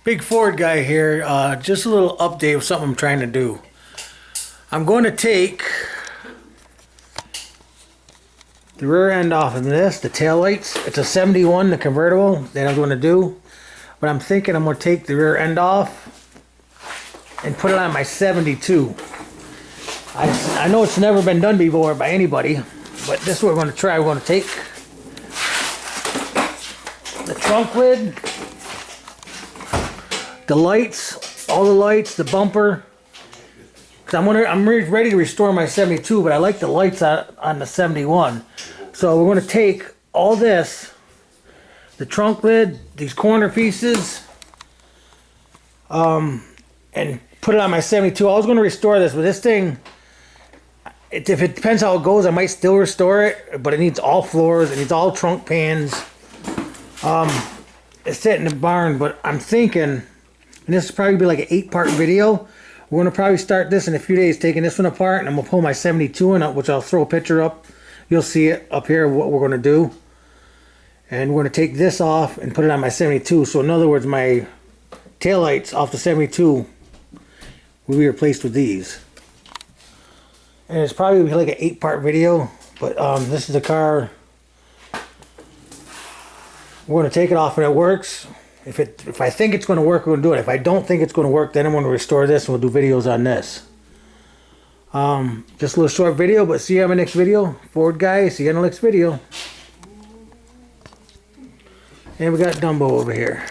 Big Ford guy here. Just a little update of something I'm trying to do. I'm going to take the rear end off of this, the tail lights. It's a 71, the convertible that I'm going to do. But I'm thinking I'm going to take the rear end off and put it on my 72. I know it's never been done before by anybody, but this is what we're going to try. We're going to take the trunk lid, the lights, all the lights, the bumper. Cause I'm ready to restore my 72, but I like the lights on the 71. So we're going to take all this, the trunk lid, these corner pieces, and put it on my 72. I was going to restore this, but this thing, if it depends how it goes, I might still restore it, but it needs all floors, it needs all trunk pans. It's sitting in the barn, but I'm thinking, and this will probably be like an 8-part video. We're going to probably start this in a few days, taking this one apart, and I'm going to pull my 72 in, which I'll throw a picture up. You'll see it up here, what we're going to do. And we're going to take this off and put it on my 72. So in other words, my taillights off the 72 will be replaced with these. And it's probably like an 8-part video, but this is the car. We're going to take it off and it works. If I think it's going to work, we're going to do it. If I don't think it's going to work, then I'm going to restore this and we'll do videos on this. Just a little short video, but see you on my next video. Ford guy, see you on the next video. And we got Dumbo over here.